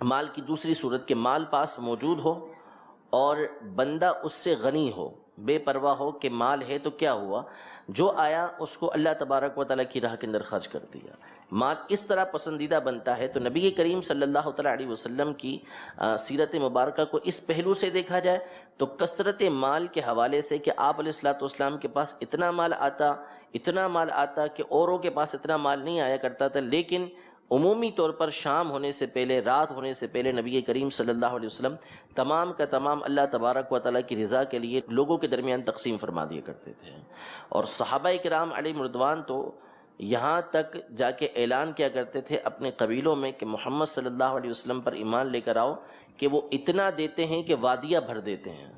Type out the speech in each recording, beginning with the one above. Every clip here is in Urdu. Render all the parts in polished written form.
مال کی دوسری صورت کہ مال پاس موجود ہو اور بندہ اس سے غنی ہو، بے پرواہ ہو کہ مال ہے تو کیا ہوا، جو آیا اس کو اللہ تبارک و تعالیٰ کی راہ کے اندر خرچ کر دیا۔ مال اس طرح پسندیدہ بنتا ہے تو نبی کریم صلی اللہ تعالیٰ علیہ وسلم کی سیرت مبارکہ کو اس پہلو سے دیکھا جائے تو کثرت مال کے حوالے سے کہ آپ علیہ الصلوۃ والسلام کے پاس اتنا مال آتا کہ اوروں کے پاس اتنا مال نہیں آیا کرتا تھا، لیکن عمومی طور پر شام ہونے سے پہلے، رات ہونے سے پہلے نبی کریم صلی اللہ علیہ وسلم تمام کا تمام اللہ تبارک و تعالیٰ کی رضا کے لیے لوگوں کے درمیان تقسیم فرما دیا کرتے تھے۔ اور صحابہ کرام علیہم رضوان تو یہاں تک جا کے اعلان کیا کرتے تھے اپنے قبیلوں میں کہ محمد صلی اللہ علیہ وسلم پر ایمان لے کر آؤ، کہ وہ اتنا دیتے ہیں کہ وادیاں بھر دیتے ہیں،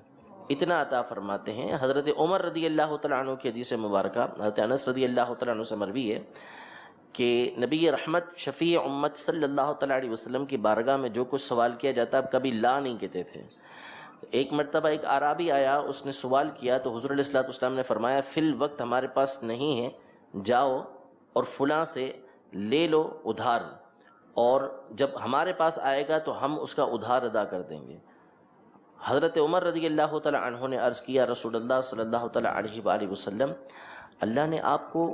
اتنا عطا فرماتے ہیں۔ حضرت عمر رضی اللہ تعالیٰ عنہ کی حدیث مبارکہ، حضرت انس رضی اللہ تعالیٰ عنہ سے مروی ہے کہ نبی رحمت شفیع امت صلی اللہ تعالیٰ علیہ وسلم کی بارگاہ میں جو کچھ سوال کیا جاتا اب کبھی لا نہیں کہتے تھے۔ ایک مرتبہ ایک اعرابی آیا، اس نے سوال کیا تو حضور علیہ الصلوۃ والسلام نے فرمایا فی الوقت ہمارے پاس نہیں ہے، جاؤ اور فلاں سے لے لو ادھار، اور جب ہمارے پاس آئے گا تو ہم اس کا ادھار ادا کر دیں گے۔ حضرت عمر رضی اللہ تعالیٰ عنہ نے عرض کیا رسول اللہ صلی اللہ تعالیٰ علیہ وآلہ وسلم، اللہ نے آپ کو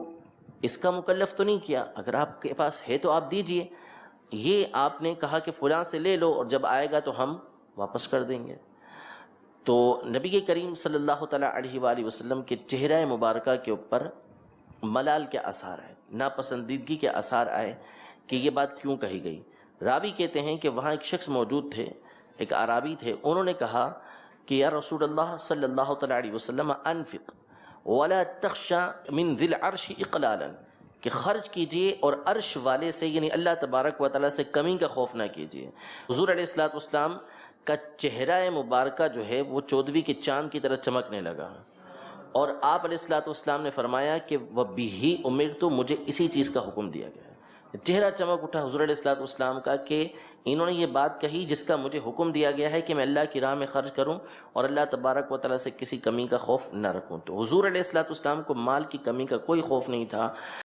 اس کا مکلف تو نہیں کیا، اگر آپ کے پاس ہے تو آپ دیجئے، یہ آپ نے کہا کہ فلاں سے لے لو اور جب آئے گا تو ہم واپس کر دیں گے۔ تو نبی کریم صلی اللہ تعالیٰ علیہ وآلہ وسلم کے چہرہ مبارکہ کے اوپر ملال کے آثار آئے، ناپسندیدگی کے آثار آئے کہ یہ بات کیوں کہی گئی۔ راوی کہتے ہیں کہ وہاں ایک شخص موجود تھے، ایک اعرابی تھے، انہوں نے کہا کہ یا رسول اللہ صلی اللہ تعالیٰ علیہ وسلم انفق ولا تخشى من ذی العرش اقلالا، کہ خرچ کیجئے اور عرش والے سے یعنی اللہ تبارک و تعالیٰ سے کمی کا خوف نہ کیجئے۔ حضور علیہ الصلوۃ والسلام کا چہرہ مبارکہ جو ہے وہ 14ویں کے چاند کی طرح چمکنے لگا، اور آپ علیہ الصلوۃ والسلام نے فرمایا کہ وَبِهِ أُمِرْتُ، مجھے اسی چیز کا حکم دیا گیا ہے۔ چہرہ چمک اٹھا حضور علیہ الصلوۃ والسلام کا کہ انہوں نے یہ بات کہی جس کا مجھے حکم دیا گیا ہے کہ میں اللہ کی راہ میں خرچ کروں اور اللہ تبارک و تعالیٰ سے کسی کمی کا خوف نہ رکھوں۔ تو حضور علیہ الصلوۃ والسلام کو مال کی کمی کا کوئی خوف نہیں تھا۔